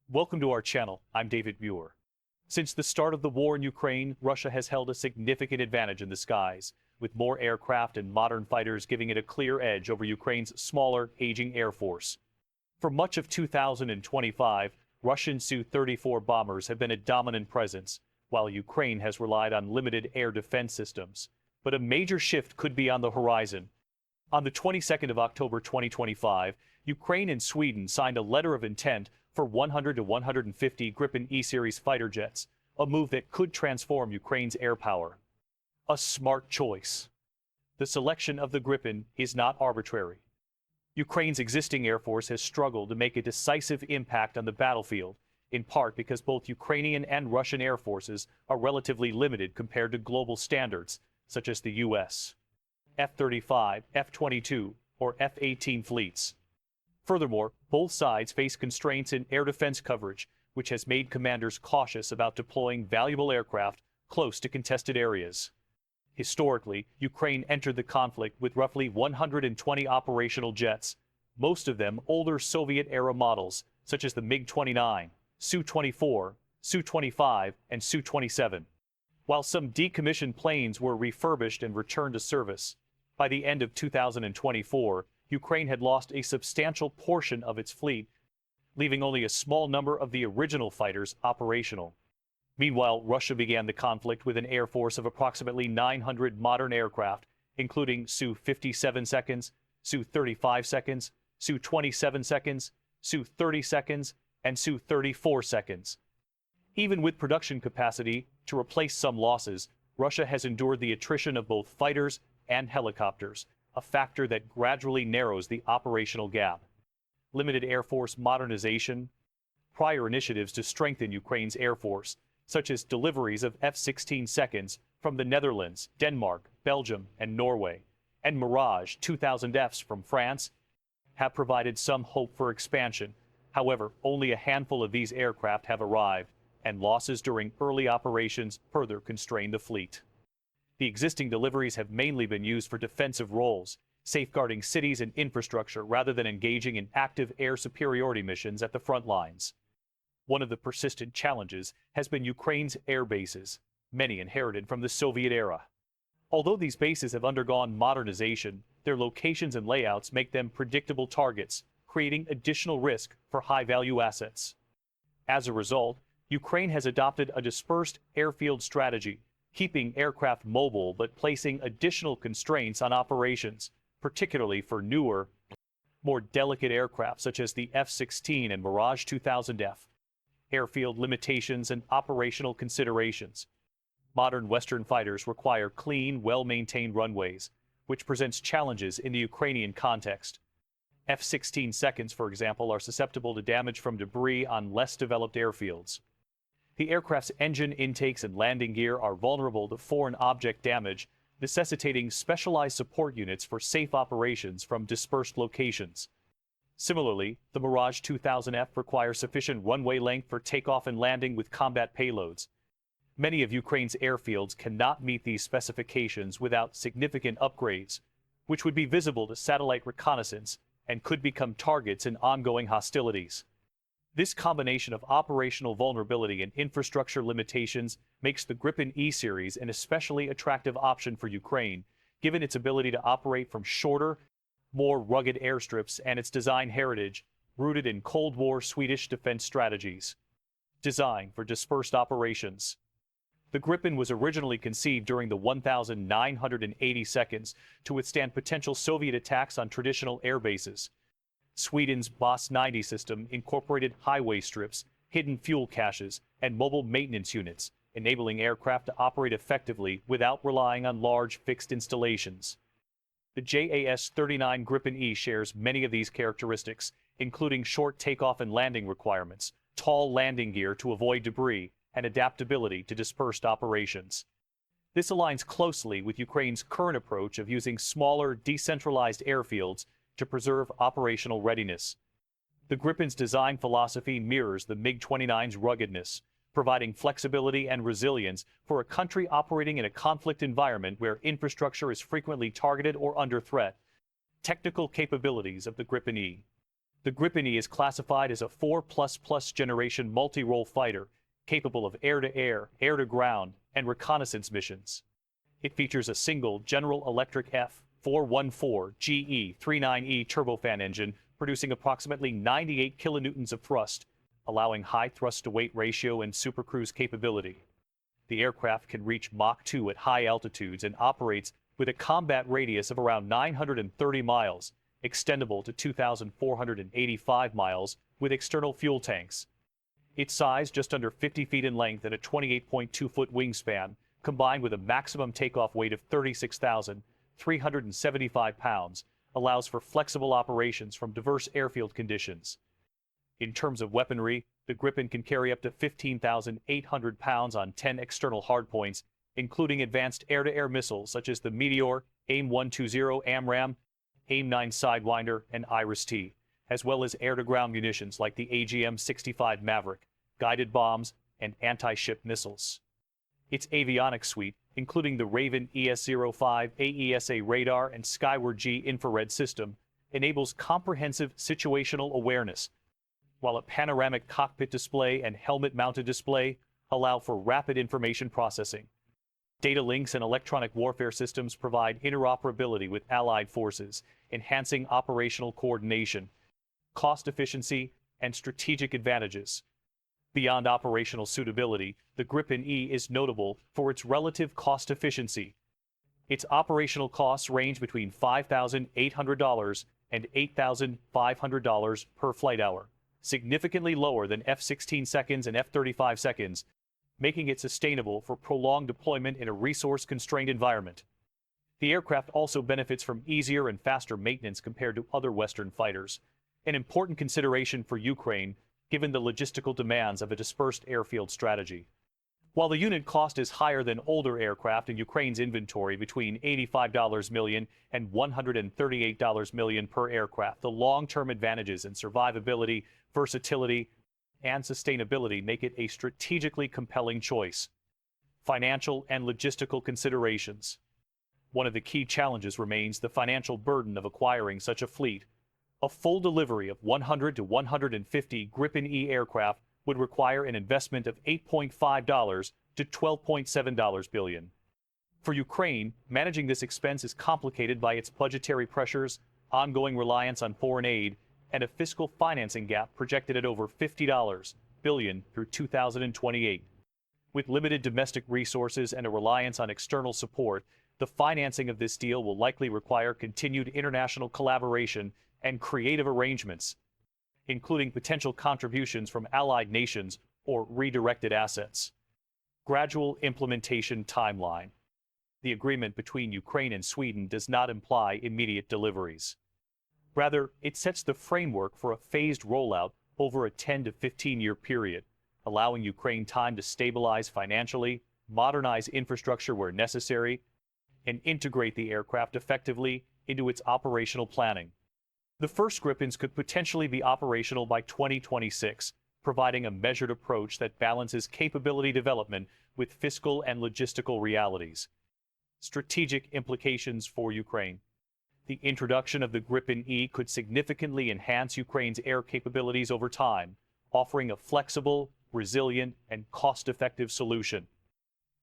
Welcome to our channel. I'm David Muir. Since the start of the war in Ukraine, Russia has held a significant advantage in the skies, with more aircraft and modern fighters giving it a clear edge over Ukraine's smaller, aging air force. For much of 2025, Russian Su-34 bombers have been a dominant presence, while Ukraine has relied on limited air defense systems. But a major shift could be on the horizon. On the 22nd of October 2025, Ukraine and Sweden signed a letter of intent for 100 to 150 Gripen E series fighter jets, a move that could transform Ukraine's air power. A smart choice. The selection of the Gripen is not arbitrary. Ukraine's existing air force has struggled to make a decisive impact on the battlefield, in part because both Ukrainian and Russian air forces are relatively limited compared to global standards, such as the U.S. F-35, F-22, or F-18 fleets. Furthermore, both sides face constraints in air defense coverage, which has made commanders cautious about deploying valuable aircraft close to contested areas. Historically, Ukraine entered the conflict with roughly 120 operational jets, most of them older Soviet-era models, such as the MiG-29, Su-24, Su-25, and Su-27. While some decommissioned planes were refurbished and returned to service, by the end of 2024, Ukraine had lost a substantial portion of its fleet, leaving only a small number of the original fighters operational. Meanwhile, Russia began the conflict with an air force of approximately 900 modern aircraft, including Su-57 seconds, Su-35 seconds, Su-27 seconds, Su-30 seconds, and Su-34 seconds. Even with production capacity to replace some losses, Russia has endured the attrition of both fighters and helicopters, a factor that gradually narrows the operational gap. Limited Air Force modernization, prior initiatives to strengthen Ukraine's Air Force, such as deliveries of F-16 seconds from the Netherlands, Denmark, Belgium, and Norway, and Mirage 2000Fs from France, have provided some hope for expansion. However, only a handful of these aircraft have arrived, and losses during early operations further constrain the fleet. The existing deliveries have mainly been used for defensive roles, safeguarding cities and infrastructure rather than engaging in active air superiority missions at the front lines. One of the persistent challenges has been Ukraine's air bases, many inherited from the Soviet era. Although these bases have undergone modernization, their locations and layouts make them predictable targets, creating additional risk for high-value assets. As a result, Ukraine has adopted a dispersed airfield strategy, keeping aircraft mobile but placing additional constraints on operations, particularly for newer, more delicate aircraft such as the F-16 and Mirage 2000F. Airfield limitations and operational considerations. Modern Western fighters require clean, well-maintained runways, which presents challenges in the Ukrainian context. F-16 seconds, for example, are susceptible to damage from debris on less developed airfields. The aircraft's engine intakes and landing gear are vulnerable to foreign object damage, necessitating specialized support units for safe operations from dispersed locations. Similarly, the Mirage 2000F requires sufficient runway length for takeoff and landing with combat payloads. Many of Ukraine's airfields cannot meet these specifications without significant upgrades, which would be visible to satellite reconnaissance and could become targets in ongoing hostilities. This combination of operational vulnerability and infrastructure limitations makes the Gripen E series an especially attractive option for Ukraine, given its ability to operate from shorter, more rugged airstrips and its design heritage, rooted in Cold War Swedish defense strategies. Design for dispersed operations. The Gripen was originally conceived during the 1,980 seconds to withstand potential Soviet attacks on traditional air bases. Sweden's BOS-90 system incorporated highway strips, hidden fuel caches, and mobile maintenance units, enabling aircraft to operate effectively without relying on large fixed installations. The JAS-39 Gripen E shares many of these characteristics, including short takeoff and landing requirements, tall landing gear to avoid debris, and adaptability to dispersed operations. This aligns closely with Ukraine's current approach of using smaller, decentralized airfields to preserve operational readiness. The Gripen's design philosophy mirrors the MiG-29's ruggedness, providing flexibility and resilience for a country operating in a conflict environment where infrastructure is frequently targeted or under threat. Technical capabilities of the Gripen E. The Gripen E is classified as a 4++ generation multi-role fighter, capable of air-to-air, air-to-ground, and reconnaissance missions. It features a single General Electric F414 GE39E turbofan engine producing approximately 98 kilonewtons of thrust, allowing high thrust-to-weight ratio and supercruise capability. The aircraft can reach Mach 2 at high altitudes and operates with a combat radius of around 930 miles, extendable to 2,485 miles with external fuel tanks. Its size, just under 50 feet in length and a 28.2-foot wingspan, combined with a maximum takeoff weight of 36,375 pounds, allows for flexible operations from diverse airfield conditions. In terms of weaponry, the Gripen can carry up to 15,800 pounds on 10 external hardpoints, including advanced air-to-air missiles such as the Meteor, AIM-120 AMRAAM, AIM-9 Sidewinder, and Iris-T, as well as air-to-ground munitions like the AGM-65 Maverick, guided bombs, and anti-ship missiles. Its avionics suite, including the Raven ES-05 AESA radar and Skyward G infrared system, enables comprehensive situational awareness, while a panoramic cockpit display and helmet-mounted display allow for rapid information processing. Data links and electronic warfare systems provide interoperability with allied forces, enhancing operational coordination, cost efficiency, and strategic advantages. Beyond operational suitability, the Gripen E is notable for its relative cost efficiency. Its operational costs range between $5,800 and $8,500 per flight hour, significantly lower than F-16 seconds and F-35 seconds, making it sustainable for prolonged deployment in a resource-constrained environment. The aircraft also benefits from easier and faster maintenance compared to other Western fighters, an important consideration for Ukraine given the logistical demands of a dispersed airfield strategy. While the unit cost is higher than older aircraft in Ukraine's inventory, between $85 million and $138 million per aircraft, the long-term advantages in survivability, versatility, and sustainability make it a strategically compelling choice. Financial and logistical considerations. One of the key challenges remains the financial burden of acquiring such a fleet. A full delivery of 100 to 150 Gripen E aircraft would require an investment of $8.5 to $12.7 billion. For Ukraine, managing this expense is complicated by its budgetary pressures, ongoing reliance on foreign aid, and a fiscal financing gap projected at over $50 billion through 2028. With limited domestic resources and a reliance on external support, the financing of this deal will likely require continued international collaboration and creative arrangements, including potential contributions from allied nations or redirected assets. Gradual implementation timeline. The agreement between Ukraine and Sweden does not imply immediate deliveries. Rather, it sets the framework for a phased rollout over a 10 to 15-year period, allowing Ukraine time to stabilize financially, modernize infrastructure where necessary, and integrate the aircraft effectively into its operational planning. The first Gripens could potentially be operational by 2026, providing a measured approach that balances capability development with fiscal and logistical realities. Strategic implications for Ukraine. The introduction of the Gripen E could significantly enhance Ukraine's air capabilities over time, offering a flexible, resilient, and cost-effective solution.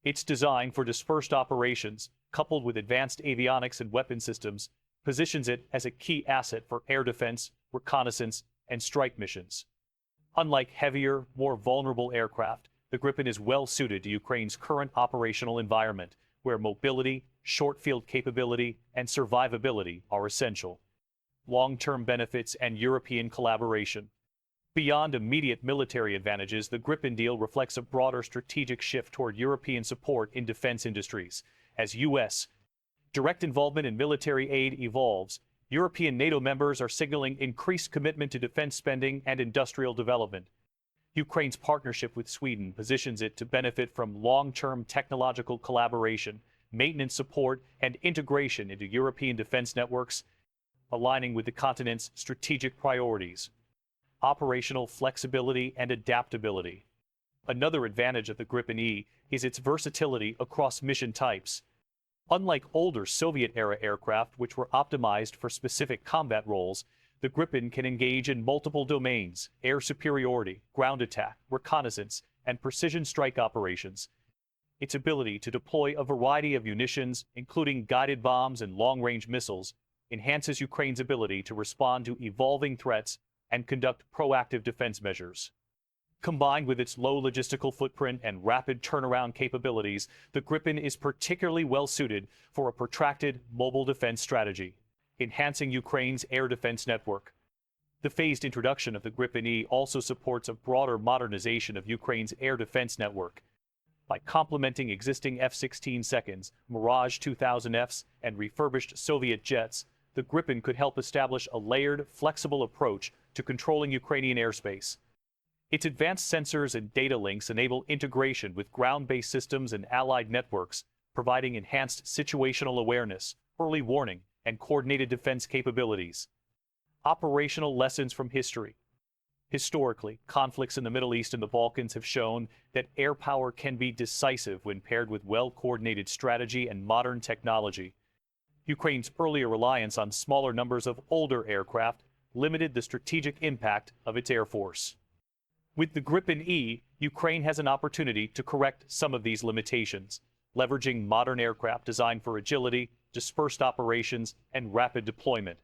Its design for dispersed operations, coupled with advanced avionics and weapon systems, positions it as a key asset for air defense, reconnaissance, and strike missions. Unlike heavier, more vulnerable aircraft, the Gripen is well suited to Ukraine's current operational environment, where mobility, short-field capability, and survivability are essential. Long-term benefits and European collaboration. Beyond immediate military advantages, the Gripen deal reflects a broader strategic shift toward European support in defense industries. As U.S. direct involvement in military aid evolves, European NATO members are signaling increased commitment to defense spending and industrial development. Ukraine's partnership with Sweden positions it to benefit from long-term technological collaboration, maintenance support, and integration into European defense networks, aligning with the continent's strategic priorities. Operational flexibility and adaptability. Another advantage of the Gripen E is its versatility across mission types. Unlike older Soviet-era aircraft, which were optimized for specific combat roles, The Gripen can engage in multiple domains: air superiority, ground attack, reconnaissance, and precision strike operations. Its ability to deploy a variety of munitions, including guided bombs and long-range missiles, enhances Ukraine's ability to respond to evolving threats and conduct proactive defense measures. Combined with its low logistical footprint and rapid turnaround capabilities, the Gripen is particularly well suited for a protracted mobile defense strategy, enhancing Ukraine's air defense network. The phased introduction of the Gripen E also supports a broader modernization of Ukraine's air defense network. By complementing existing F-16 seconds, Mirage 2000Fs, and refurbished Soviet jets, the Gripen could help establish a layered, flexible approach to controlling Ukrainian airspace. Its advanced sensors and data links enable integration with ground-based systems and allied networks, providing enhanced situational awareness, early warning, and coordinated defense capabilities. Operational lessons from history. Historically, conflicts in the Middle East and the Balkans have shown that air power can be decisive when paired with well-coordinated strategy and modern technology. Ukraine's earlier reliance on smaller numbers of older aircraft limited the strategic impact of its air force. With the Gripen E, Ukraine has an opportunity to correct some of these limitations, leveraging modern aircraft designed for agility, dispersed operations, and rapid deployment.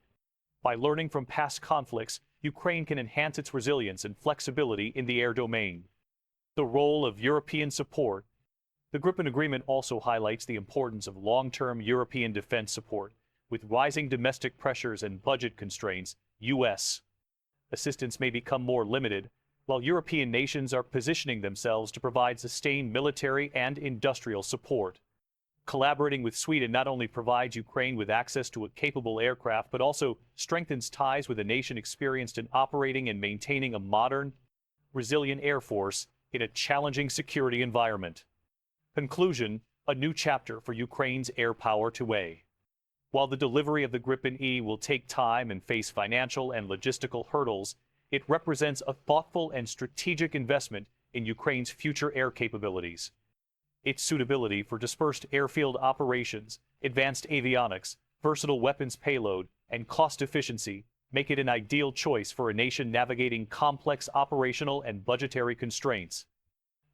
By learning from past conflicts, Ukraine can enhance its resilience and flexibility in the air domain. The role of European support. The Gripen Agreement also highlights the importance of long-term European defense support. With rising domestic pressures and budget constraints, U.S. assistance may become more limited, while European nations are positioning themselves to provide sustained military and industrial support. Collaborating with Sweden not only provides Ukraine with access to a capable aircraft, but also strengthens ties with a nation experienced in operating and maintaining a modern, resilient air force in a challenging security environment. Conclusion: a new chapter for Ukraine's air power today. While the delivery of the Gripen E will take time and face financial and logistical hurdles, it represents a thoughtful and strategic investment in Ukraine's future air capabilities. Its suitability for dispersed airfield operations, advanced avionics, versatile weapons payload, and cost efficiency make it an ideal choice for a nation navigating complex operational and budgetary constraints.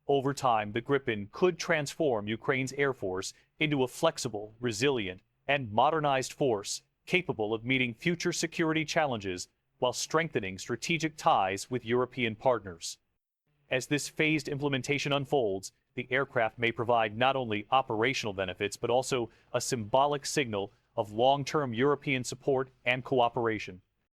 Over time, the Gripen could transform Ukraine's air force into a flexible, resilient, and modernized force capable of meeting future security challenges while strengthening strategic ties with European partners. As this phased implementation unfolds, the aircraft may provide not only operational benefits but also a symbolic signal of long-term European support and cooperation.